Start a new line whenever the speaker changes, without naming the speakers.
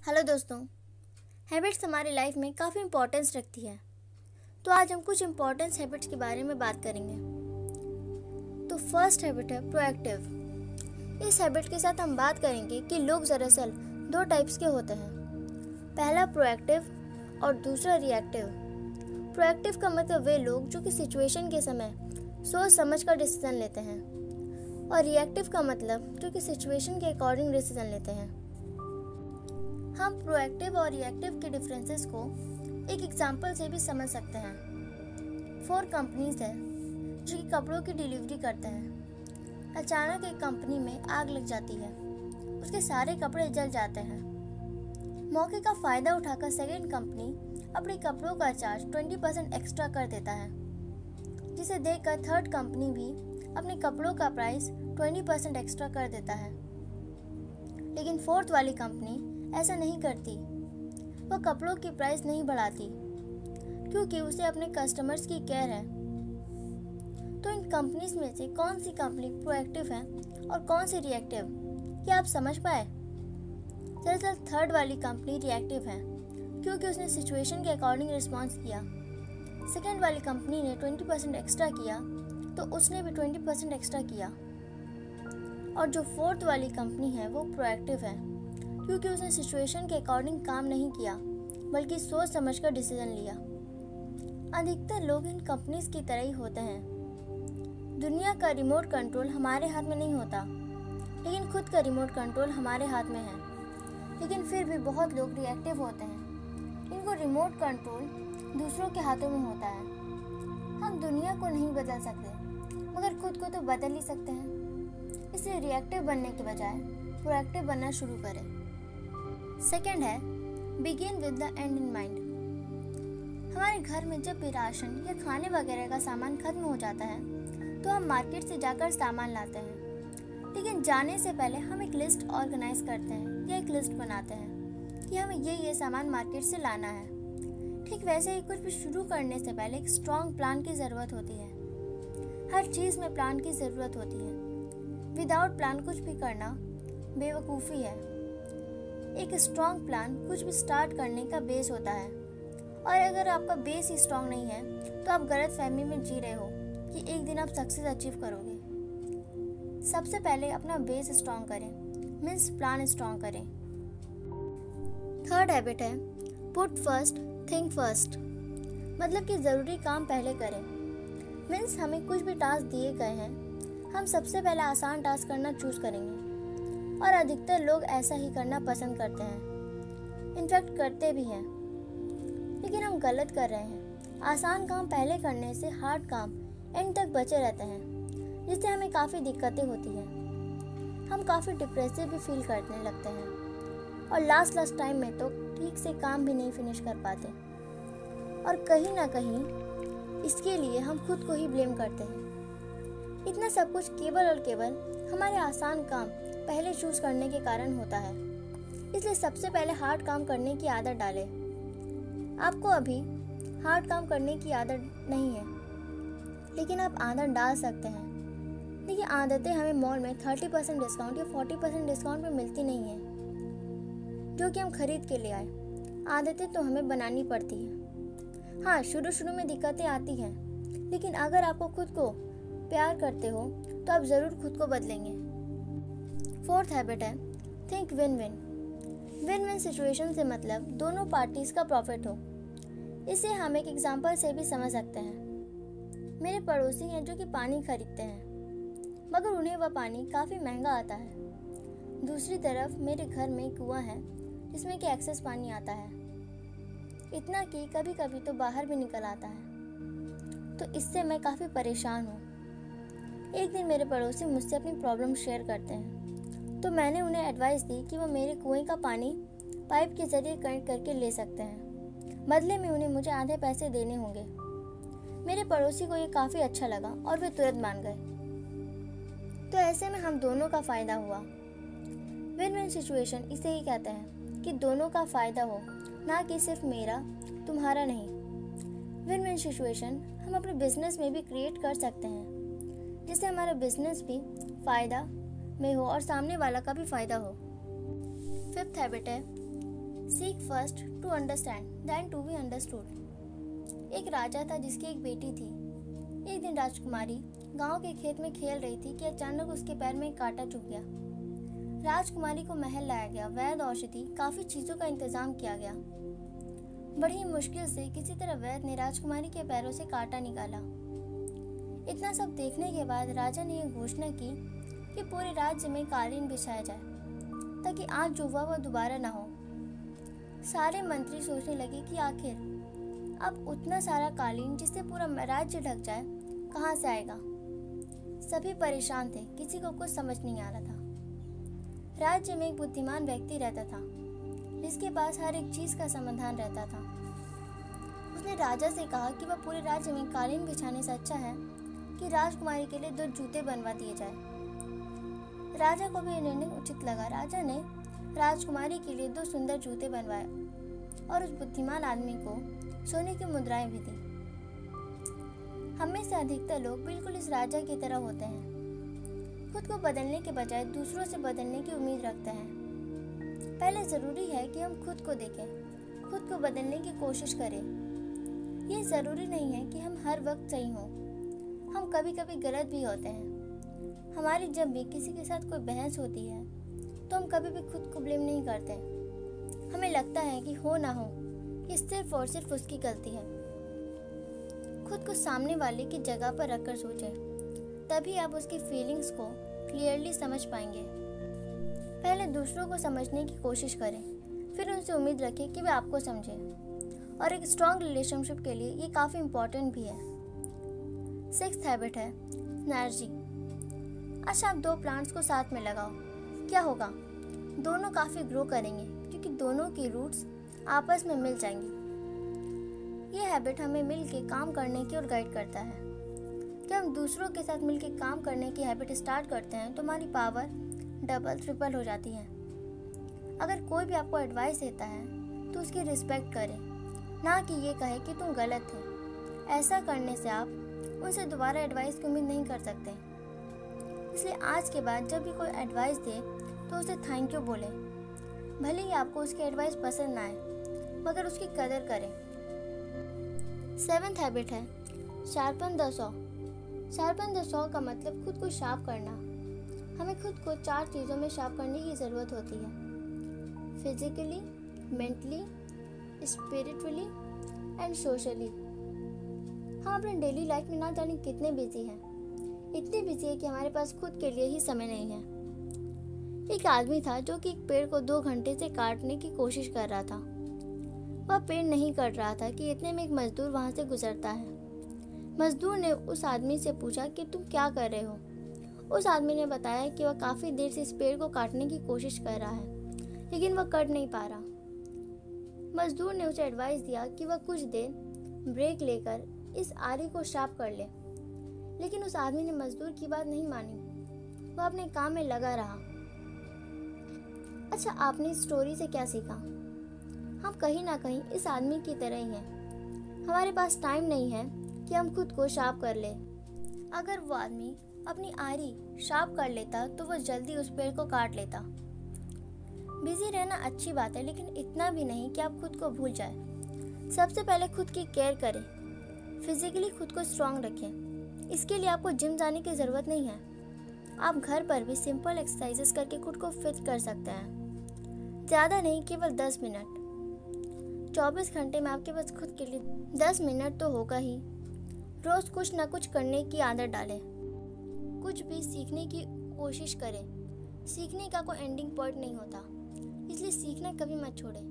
Hello दोस्तों। Habits हमारी life में काफ़ी इम्पोर्टेंस रखती है। तो आज हम कुछ इम्पोर्टेंस हैबिट्स के बारे में बात करेंगे। तो फर्स्ट हैबिट है प्रोएक्टिव। इस हैबिट के साथ हम बात करेंगे कि लोग दरअसल दो टाइप्स के होते हैं। पहला प्रोएक्टिव और दूसरा रिएक्टिव। प्रोएक्टिव का मतलब वे लोग जो कि सिचुएशन के समय सोच समझ कर डिसीजन लेते हैं, और रिएक्टिव का मतलब जो कि सिचुएशन के अकॉर्डिंग डिसीजन लेते हैं। हम प्रोएक्टिव और रिएक्टिव के डिफरेंसेस को एक एग्जांपल से भी समझ सकते हैं। 4 कंपनीज हैं जो कि कपड़ों की डिलीवरी करते हैं। अचानक एक कंपनी में आग लग जाती है, उसके सारे कपड़े जल जाते हैं। मौके का फ़ायदा उठाकर सेकेंड कंपनी अपने कपड़ों का चार्ज 20% एक्स्ट्रा कर देता है, जिसे देखकर थर्ड कंपनी भी अपने कपड़ों का प्राइस 20% एक्स्ट्रा कर देता है। लेकिन फोर्थ वाली कंपनी ऐसा नहीं करती। वह कपड़ों की प्राइस नहीं बढ़ाती क्योंकि उसे अपने कस्टमर्स की केयर है। तो इन कंपनीज में से कौन सी कंपनी प्रोएक्टिव है और कौन सी रिएक्टिव, क्या आप समझ पाए? दरअसल थर्ड वाली कंपनी रिएक्टिव है क्योंकि उसने सिचुएशन के अकॉर्डिंग रिस्पॉन्स किया। सेकेंड वाली कंपनी ने 20% एक्स्ट्रा किया तो उसने भी 20% एक्स्ट्रा किया। और जो फोर्थ वाली कंपनी है वो प्रोएक्टिव है क्योंकि उसने सिचुएशन के अकॉर्डिंग काम नहीं किया बल्कि सोच समझकर डिसीजन लिया। अधिकतर लोग इन कंपनीज की तरह ही होते हैं। दुनिया का रिमोट कंट्रोल हमारे हाथ में नहीं होता, लेकिन खुद का रिमोट कंट्रोल हमारे हाथ में है। लेकिन फिर भी बहुत लोग रिएक्टिव होते हैं। इनको रिमोट कंट्रोल दूसरों के हाथों में होता है। हम दुनिया को नहीं बदल सकते, मगर खुद को तो बदल ही सकते हैं। इसलिए रिएक्टिव बनने के बजाय प्रोएक्टिव बनना शुरू करें। सेकेंड है begin with the and in mind. हमारे घर में जब भी राशन या खाने वगैरह का सामान खत्म हो जाता है तो हम मार्केट से जाकर सामान लाते हैं। लेकिन जाने से पहले हम एक लिस्ट ऑर्गेनाइज करते हैं या एक लिस्ट बनाते हैं कि हमें ये सामान मार्केट से लाना है। ठीक वैसे ही कुछ भी शुरू करने से पहले एक स्ट्रॉन्ग प्लान की ज़रूरत होती है। हर चीज़ में प्लान की ज़रूरत होती है। विदाउट प्लान कुछ भी करना बेवकूफ़ी है। एक स्ट्रॉन्ग प्लान कुछ भी स्टार्ट करने का बेस होता है, और अगर आपका बेस ही स्ट्रॉन्ग नहीं है तो आप गलत फहमी में जी रहे हो कि एक दिन आप सक्सेस अचीव करोगे। सबसे पहले अपना बेस स्ट्रॉन्ग करें, मीन्स प्लान स्ट्रॉन्ग करें। थर्ड हैबिट है पुट फर्स्ट थिंक फर्स्ट। मतलब कि ज़रूरी काम पहले करें। मीन्स हमें कुछ भी टास्क दिए गए हैं, हम सबसे पहले आसान टास्क करना चूज़ करेंगे, और अधिकतर लोग ऐसा ही करना पसंद करते हैं, इनफैक्ट करते भी हैं। लेकिन हम गलत कर रहे हैं। आसान काम पहले करने से हार्ड काम एंड तक बचे रहते हैं, जिससे हमें काफ़ी दिक्कतें होती हैं। हम काफ़ी डिप्रेसिव भी फील करने लगते हैं, और लास्ट टाइम में तो ठीक से काम भी नहीं फिनिश कर पाते। और कहीं ना कहीं इसके लिए हम खुद को ही ब्लेम करते हैं। इतना सब कुछ केवल और केवल हमारे आसान काम पहले चूज करने के कारण होता है। इसलिए सबसे पहले हार्ड काम करने की आदत डालें। आपको अभी हार्ड काम करने की आदत नहीं है, लेकिन आप आदत डाल सकते हैं। देखिए, आदतें हमें मॉल में 30% डिस्काउंट या 40% डिस्काउंट में मिलती नहीं है जो कि हम खरीद के ले आए। आदतें तो हमें बनानी पड़ती हैं। हाँ, शुरू में दिक्कतें आती हैं, लेकिन अगर आपको खुद को प्यार करते हो तो आप ज़रूर खुद को बदलेंगे। फोर्थ हैबिट है think win win. Win win situation से मतलब दोनों पार्टीज का प्रॉफिट हो। इसे हम एक एग्जांपल से भी समझ सकते हैं। मेरे पड़ोसी हैं जो कि पानी खरीदते हैं, मगर उन्हें वह पानी काफ़ी महंगा आता है। दूसरी तरफ मेरे घर में एक कुआं है जिसमें कि एक्सेस पानी आता है, इतना कि कभी कभी तो बाहर भी निकल आता है। तो इससे मैं काफ़ी परेशान हूँ। एक दिन मेरे पड़ोसी मुझसे अपनी प्रॉब्लम शेयर करते हैं, तो मैंने उन्हें एडवाइस दी कि वह मेरे कुएं का पानी पाइप के ज़रिए कनेक्ट करके ले सकते हैं। बदले में उन्हें मुझे आधे पैसे देने होंगे। मेरे पड़ोसी को ये काफ़ी अच्छा लगा और वे तुरंत मान गए। तो ऐसे में हम दोनों का फ़ायदा हुआ। विन विन सिचुएशन इसे ही कहते हैं कि दोनों का फ़ायदा हो, ना कि सिर्फ मेरा तुम्हारा नहीं। विन विन सिचुएशन हम अपने बिजनेस में भी क्रिएट कर सकते हैं, जिससे हमारा बिजनेस भी फ़ायदा में हो और सामने वाला का भी फ़ायदा हो। फिफ्थ हैबिट है seek first to understand then to be understood. एक राजा था जिसकी एक बेटी थी। एक दिन राजकुमारी गांव के खेत में खेल रही थी कि अचानक उसके पैर में एक कांटा चुभ गया। राजकुमारी को महल लाया गया, वैद्य, औषधि, काफी चीजों का इंतजाम किया गया। बड़ी मुश्किल से किसी तरह वैद्य ने राजकुमारी के पैरों से कांटा निकाला। इतना सब देखने के बाद राजा ने यह घोषणा की कि पूरे राज्य में कालीन बिछाया जाए ताकि आज जो हुआ वह दोबारा ना हो। सारे मंत्री सोचने लगे कि आखिर अब उतना सारा कालीन जिससे पूरा राज्य ढक जाए कहाँ से आएगा। सभी परेशान थे, किसी को कुछ समझ नहीं आ रहा था। राज्य में एक बुद्धिमान व्यक्ति रहता था जिसके पास हर एक चीज का समाधान रहता था। उसने राजा से कहा कि वह पूरे राज्य में कालीन बिछाने से अच्छा है कि राजकुमारी के लिए 2 जूते बनवा दिए जाए। राजा को भी यह निर्णय उचित लगा। राजा ने राजकुमारी के लिए 2 सुंदर जूते बनवाए और उस बुद्धिमान आदमी को सोने की मुद्राएं भी दी। हम में से अधिकतर लोग बिल्कुल इस राजा की तरह होते हैं, खुद को बदलने के बजाय दूसरों से बदलने की उम्मीद रखते हैं। पहले जरूरी है कि हम खुद को देखें, खुद को बदलने की कोशिश करें। ये जरूरी नहीं है कि हम हर वक्त सही हों, हम कभी कभी गलत भी होते हैं। हमारी जब भी किसी के साथ कोई बहस होती है तो हम कभी भी खुद को ब्लेम नहीं करते। हमें लगता है कि हो ना हो ये सिर्फ और सिर्फ उसकी गलती है। खुद को सामने वाले की जगह पर रखकर सोचें, तभी आप उसकी फीलिंग्स को क्लियरली समझ पाएंगे। पहले दूसरों को समझने की कोशिश करें, फिर उनसे उम्मीद रखें कि वे आपको समझें। और एक स्ट्रॉन्ग रिलेशनशिप के लिए ये काफ़ी इम्पोर्टेंट भी है। 6th हैबिट है सिनर्जी। अच्छा, आप 2 प्लांट्स को साथ में लगाओ, क्या होगा? दोनों काफ़ी ग्रो करेंगे क्योंकि दोनों की रूट्स आपस में मिल जाएंगी। ये हैबिट हमें मिलकर काम करने की ओर गाइड करता है। जब हम दूसरों के साथ मिलकर काम करने की हैबिट स्टार्ट करते हैं तो हमारी पावर डबल ट्रिपल हो जाती है। अगर कोई भी आपको एडवाइस देता है तो उसकी रिस्पेक्ट करें, ना कि ये कहे कि तुम गलत थे। ऐसा करने से आप उनसे दोबारा एडवाइस की उम्मीद नहीं कर सकते। इसलिए आज के बाद जब भी कोई एडवाइस दे तो उसे थैंक यू बोलें। भले ही आपको उसकी एडवाइस पसंद ना आए, मगर उसकी कदर करें। 7th हैबिट है sharpen the saw. Sharpen the saw का मतलब खुद को शार्प करना। हमें खुद को 4 चीज़ों में शार्प करने की ज़रूरत होती है: physically, mentally, spiritually and socially. हम अपने डेली लाइफ में ना जाने कितने बिजी हैं, इतने बिजी है कि हमारे पास खुद के लिए ही समय नहीं है। एक आदमी था जो कि एक पेड़ को 2 घंटे से काटने की कोशिश कर रहा था। वह पेड़ नहीं कट रहा था कि इतने में एक मजदूर वहां से गुजरता है। मजदूर ने उस आदमी से पूछा कि तुम क्या कर रहे हो। उस आदमी ने बताया कि वह काफ़ी देर से इस पेड़ को काटने की कोशिश कर रहा है, लेकिन वह कट नहीं पा रहा। मजदूर ने उसे एडवाइस दिया कि वह कुछ देर ब्रेक लेकर इस आरी को शार्प कर ले, लेकिन उस आदमी ने मजदूर की बात नहीं मानी। वह अपने काम में लगा रहा। अच्छा, आपने इस स्टोरी से क्या सीखा? हम कहीं ना कहीं इस आदमी की तरह ही हैं। हमारे पास टाइम नहीं है कि हम खुद को शार्प कर ले। अगर वो आदमी अपनी आरी शार्प कर लेता तो वो जल्दी उस पेड़ को काट लेता। बिजी रहना अच्छी बात है, लेकिन इतना भी नहीं कि आप खुद को भूल जाए। सबसे पहले खुद की केयर करें। फिजिकली खुद को स्ट्रांग रखें। इसके लिए आपको जिम जाने की ज़रूरत नहीं है। आप घर पर भी सिंपल एक्सरसाइजेस करके खुद को फिट कर सकते हैं। ज़्यादा नहीं, केवल 10 मिनट। 24 घंटे में आपके पास खुद के लिए 10 मिनट तो होगा ही। रोज़ कुछ ना कुछ करने की आदत डालें। कुछ भी सीखने की कोशिश करें। सीखने का कोई एंडिंग पॉइंट नहीं होता, इसलिए सीखना कभी मत छोड़ें।